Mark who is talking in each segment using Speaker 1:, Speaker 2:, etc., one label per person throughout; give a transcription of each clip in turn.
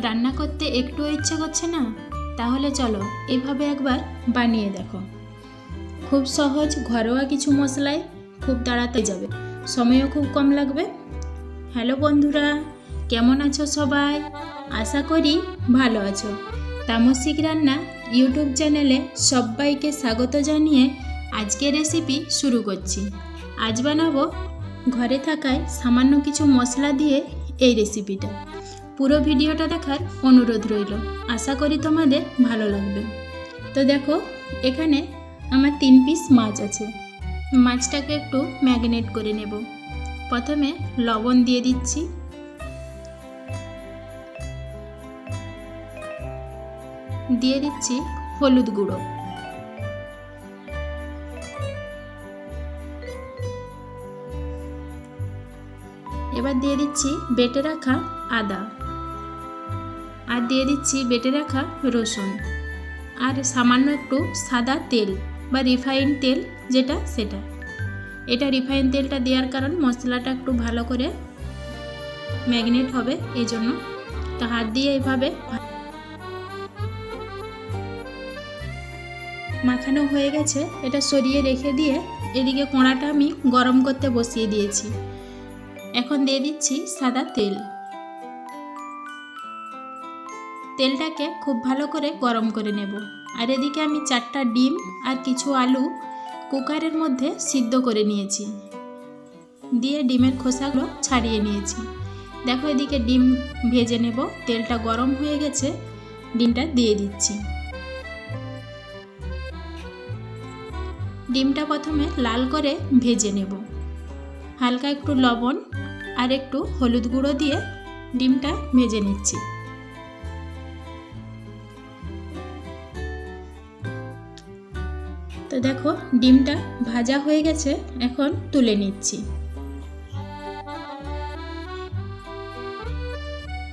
Speaker 1: রান্না করতে একটুও ইচ্ছে করছে না? তাহলে চলো এভাবে একবার বানিয়ে দেখো। খুব সহজ ঘরোয়া কিছু মশলায় খুব তাড়াতাড়ি যাবে, সময়ও খুব কম লাগবে। হ্যালো বন্ধুরা, কেমন আছো সবাই? আশা করি ভালো আছো। তামসিক রান্না ইউটিউব চ্যানেলে সবাইকে স্বাগত জানিয়ে আজকের রেসিপি শুরু করছি। আজ বানাবো ঘরে থাকায় সামান্য কিছু মশলা দিয়ে এই রেসিপিটা। পুরো ভিডিওটা দেখার অনুরোধ রইল, আশা করি তোমাদের ভালো লাগবে। তো দেখো, এখানে আমার 3 পিস মাছ আছে। মাছটাকে একটু ম্যারিনেট করে নেব। প্রথমে লবণ দিয়ে দিচ্ছি, দিয়ে দিচ্ছি হলুদ গুঁড়ো, এবার দিয়ে দিচ্ছি বেটে রাখা আদা, আর দিয়ে দিচ্ছি বেটে রাখা রসুন, আর সামান্য একটু সাদা তেল বা রিফাইন তেল যেটা সেটা। এটা রিফাইন তেলটা দেওয়ার কারণ মশলাটা একটু ভালো করে ম্যারিনেট হবে, এই জন্য। তো হাত দিয়ে এইভাবে মাখানো হয়ে গেছে। এটা সরিয়ে রেখে দিয়ে এদিকে কড়াটা আমি গরম করতে বসিয়ে দিয়েছি। এখন দিয়ে দিচ্ছি সাদা তেল। তেলটাকে খুব ভালো করে গরম করে নেব। আর এদিকে আমি 4টা ডিম আর কিছু আলু কুকারের মধ্যে সিদ্ধ করে নিয়েছি, দিয়ে ডিমের খোসাগুলো ছাড়িয়ে নিয়েছি। দেখো, এদিকে ডিম ভেজে নেব। তেলটা গরম হয়ে গেছে, ডিমটা দিয়ে দিচ্ছি। ডিমটা প্রথমে লাল করে ভেজে নেব। হালকা একটু লবণ আর একটু হলুদ গুঁড়ো দিয়ে ডিমটা ভেজে নিচ্ছি। তো দেখো, ডিমটা ভাজা হয়ে গেছে, এখন তুলে নিচ্ছি।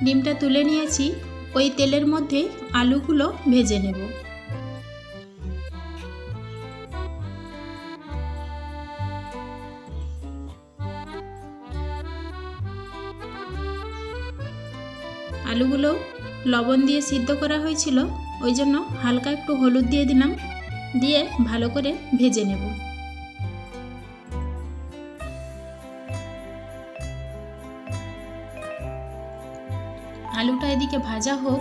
Speaker 1: ডিমটা তুলে নিয়েছি, ওই তেলের মধ্যে আলুগুলো ভেজে নেব। আলুগুলো লবণ দিয়ে সিদ্ধ করা হয়েছিল, ওই জন্য হালকা একটু হলুদ দিয়ে দিলাম, দিয়ে ভালো করে ভেজে নেব। আলুটা এদিকে ভাজা হোক,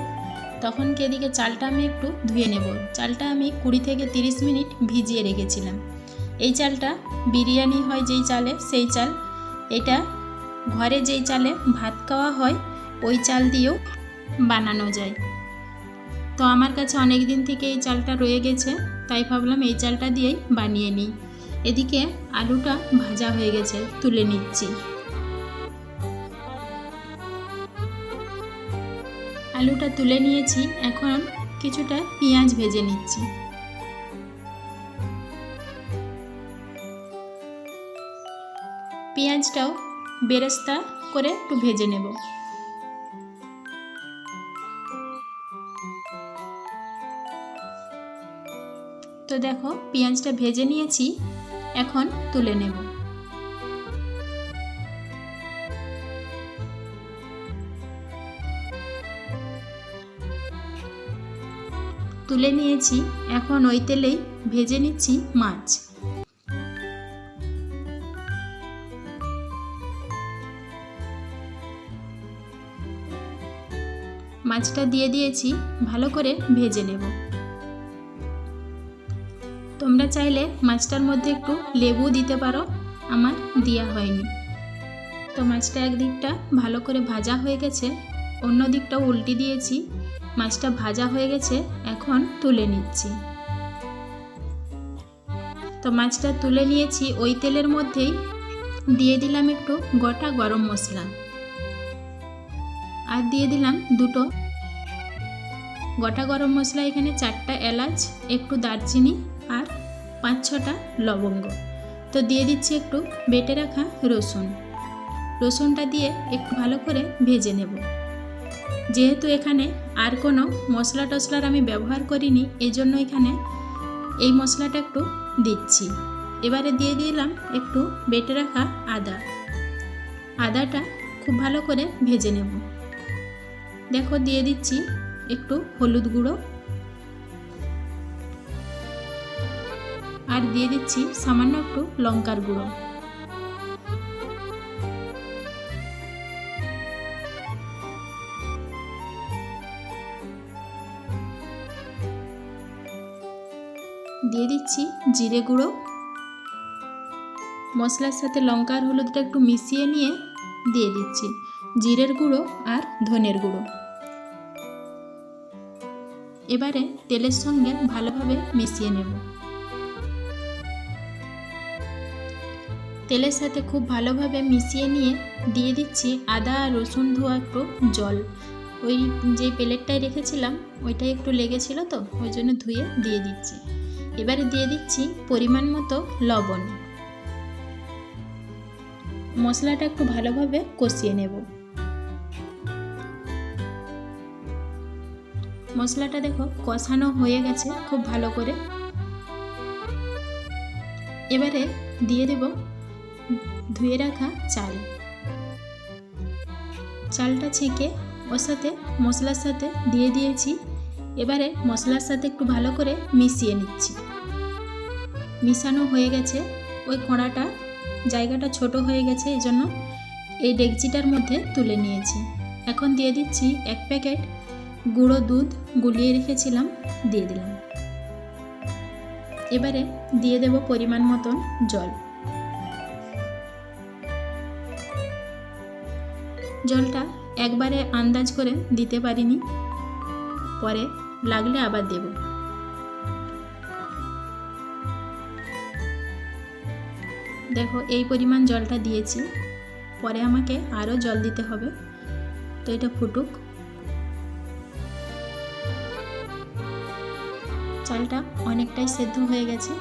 Speaker 1: তখনকে এদিকে চালটা আমি একটু ধুয়ে নেব। চালটা আমি 20 থেকে 30 মিনিট ভিজিয়ে রেখেছিলাম। এই চালটা বিরিয়ানি হয় যেই চালে, সেই চাল। এটা ঘরে যেই চালে ভাত খাওয়া হয় ওই চাল দিয়েও বানানো যায়। তো আমার কাছে অনেক দিন থেকে এই চালটা রয়ে গেছে, তাই ভাবলাম এই চালটা দিয়েই বানিয়ে নিই। এদিকে আলুটা ভাজা হয়ে গেছে, তুলে নিচ্ছি। আলুটা তুলে নিয়েছি, এখন কিছুটা পেঁয়াজ ভেজে নিচ্ছি। পেঁয়াজটাও বেরেস্তা করে একটু ভেজে নেব। তো দেখো, পেঁয়াজটা ভেজে নিয়েছি, এখন তুলে নেব। তুলে নিয়েছি, এখন ওই তেলেই ভেজে নিচ্ছি মাছ। মাছটা দিয়ে দিয়েছি, ভালো করে ভেজে নেব। তোমরা চাইলে মাছটার মধ্যে একটু লেবু দিতে পারো, আমার দেওয়া হয়নি। তো মাছটা একদিকটা ভালো করে ভাজা হয়ে গেছে, অন্য দিকটাও উল্টে দিয়েছি। মাছটা ভাজা হয়ে গেছে, এখন তুলে নিচ্ছি। তো মাছটা তুলে নিয়েছি, ওই তেলের মধ্যেই দিয়ে দিলাম একটু গোটা গরম মশলা, আর দিয়ে দিলাম 2টো গোটা গরম মশলা। এখানে 4টা এলাচ, একটু দারচিনি আর 5-6টা লবঙ্গ। তো দিয়ে দিচ্ছি একটু বেটে রাখা রসুন। রসুনটা দিয়ে একটু ভালো করে ভেজে নেব। যেহেতু এখানে আর কোনো মশলা টশলার আমি ব্যবহার করিনি, এই জন্য এখানে এই মশলাটা একটু দিচ্ছি। এবারে দিয়ে দিলাম একটু বেটে রাখা আদা। আদাটা খুব ভালো করে ভেজে নেব। দেখো দিয়ে দিচ্ছি একটু হলুদ গুঁড়ো আর দিয়ে দিচ্ছি সামান্য একটু লঙ্কার গুঁড়ো। দিয়ে দিচ্ছি জিরে গুঁড়ো। মশলার সাথে লঙ্কা আর হলুদটা একটু মিশিয়ে নিয়ে দিয়ে দিচ্ছি জিরের গুঁড়ো আর ধনের গুঁড়ো। এবারে তেলের সঙ্গে ভালোভাবে মিশিয়ে নেব। তেলের সাথে খুব ভালোভাবে মিশিয়ে নিয়ে দিয়ে দিচ্ছি আদা আর রসুন ধোয়া একটু জল। ওই যে প্লেটটায় রেখেছিলাম ওইটাই একটু লেগেছিল, তো ওই জন্য ধুয়ে দিয়ে দিচ্ছি। এবারে দিয়ে দিচ্ছি পরিমাণ মতো লবণ। মশলাটা একটু ভালোভাবে কষিয়ে নেব। মশলাটা দেখো কষানো হয়ে গেছে খুব ভালো করে। এবারে দিয়ে দেব ধুয়ে রাখা চাল। চালটা ছেঁকে ওর সাথে মশলার সাথে দিয়ে দিয়েছি। এবারে মশলার সাথে একটু ভালো করে মিশিয়ে নিচ্ছি। মিশানো হয়ে গেছে। ওই কড়াটা জায়গাটা ছোট হয়ে গেছে, এই জন্য এই ডেকচিটার মধ্যে তুলে নিয়েছি। এখন দিয়ে দিচ্ছি 1 প্যাকেট গুঁড়ো দুধ গুলিয়ে রেখেছিলাম, দিয়ে দিলাম। এবারে দিয়ে দেব পরিমাণ মতন জল। জলটা একবারে আন্দাজ করে দিতে পারিনি, পরে লাগলে আবার দেব। দেখো এই পরিমাণ জলটা দিয়েছি, পরে আমাকে আরও জল দিতে হবে। তো এটা ফুটুক। চালটা অনেকটাই সেদ্ধ হয়ে গেছে,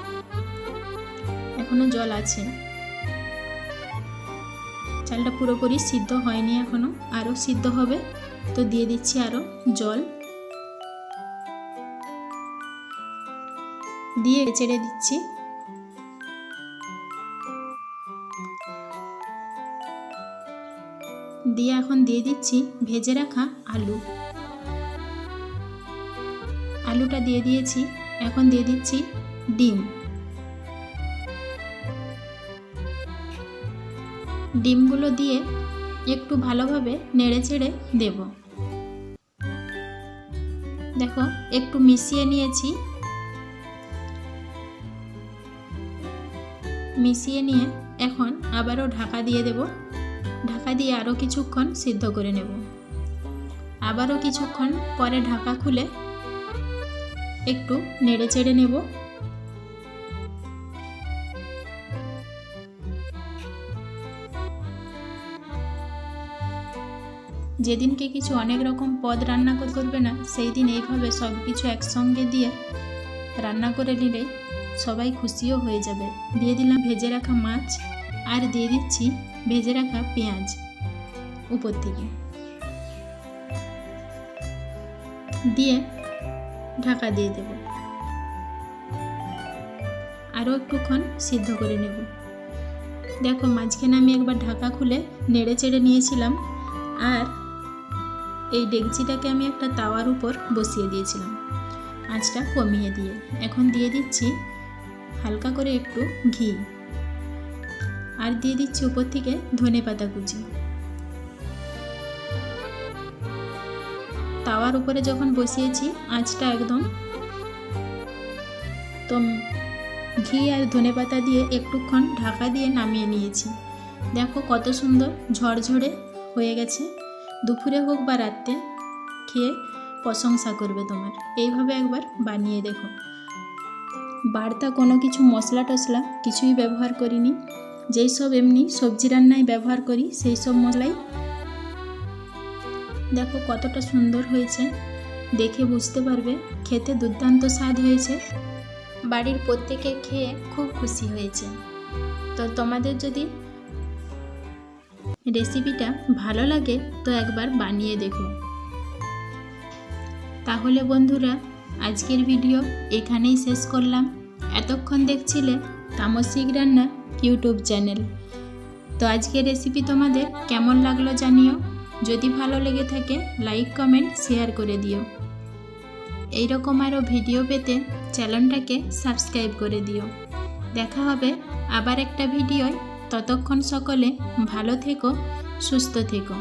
Speaker 1: এখনো জল আছে। চালটা পুরোপুরি সিদ্ধ হয়নি, এখনো আরও সিদ্ধ হবে। তো দিয়ে দিচ্ছি আরও জল, দিয়ে চেড়ে দিচ্ছি। দিয়ে এখন দিয়ে দিচ্ছি ভেজে রাখা আলু। আলুটা দিয়ে দিয়েছি। এখন দিয়ে দিচ্ছি ডিম। ডিমগুলো দিয়ে একটু ভালোভাবে নেড়ে চেড়ে দেব। দেখো একটু মিশিয়ে নিয়েছি। মিশিয়ে নিয়ে এখন আবারও ঢাকা দিয়ে দেব। ঢাকা দিয়ে আরও কিছুক্ষণ সিদ্ধ করে নেব। আবারও কিছুক্ষণ পরে ঢাকা খুলে একটু নেড়ে চেড়ে নেব। যেদিনকে কিছু অনেক রকম পদ রান্না করবে না, সেই দিন এইভাবে সব কিছু একসঙ্গে দিয়ে রান্না করে নিলে সবাই খুশিও হয়ে যাবে। দিয়ে দিলাম ভেজে রাখা মাছ আর দিয়ে দিচ্ছি ভেজে রাখা পেঁয়াজ উপর থেকে, দিয়ে ঢাকা দিয়ে দেব। আরও একটুক্ষণ সিদ্ধ করে নেব। দেখো মাঝখানে আমি একবার ঢাকা খুলে নেড়ে চেড়ে নিয়েছিলাম, আর এই ডেকচিটাকে আমি একটা তাওয়ার উপর বসিয়ে দিয়েছিলাম আঁচটা কমিয়ে দিয়ে। এখন দিয়ে দিচ্ছি হালকা করে একটু ঘি, আর দিয়ে দিচ্ছি উপর থেকে ধনেপাতা কুচি। তাওয়ার উপরে যখন বসিয়েছি আঁচটা একদম, তো ঘি আর ধনেপাতা দিয়ে একটুক্ষণ ঢাকা দিয়ে নামিয়ে নিয়েছি। দেখো কত সুন্দর ঝরঝরে হয়ে গেছে। দুপুরে হোক বা রাতে খেয়ে প্রশংসা করবে তোমার। এইভাবে একবার বানিয়ে দেখো। বাড়তা কোনো কিছু মশলা টশলা কিছুই ব্যবহার করিনি, যেই সব এমনি সবজি রান্নায় ব্যবহার করি সেই সব মশলাই। দেখো কতটা সুন্দর হয়েছে, দেখে বুঝতে পারবে। খেতে দুর্দান্ত স্বাদ হয়েছে। বাড়ির প্রত্যেকে খেয়ে খুব খুশি হয়েছে। তো তোমাদের যদি রেসিপিটা ভালো লাগে তো একবার বানিয়ে দেখো। তাহলে বন্ধুরা আজকের ভিডিও এখানেই শেষ করলাম। এতক্ষণ দেখছিলে তামসিক রান্না ইউটিউব চ্যানেল। তো আজকের রেসিপি তোমাদের কেমন লাগলো জানিও। যদি ভালো লেগে থাকে লাইক কমেন্ট শেয়ার করে দিও। এইরকম আরও ভিডিও পেতে চ্যানেলটাকে সাবস্ক্রাইব করে দিও। দেখা হবে আবার একটা ভিডিওয়। ততক্ষণ সকলে ভালো থেকো, সুস্থ থেকো।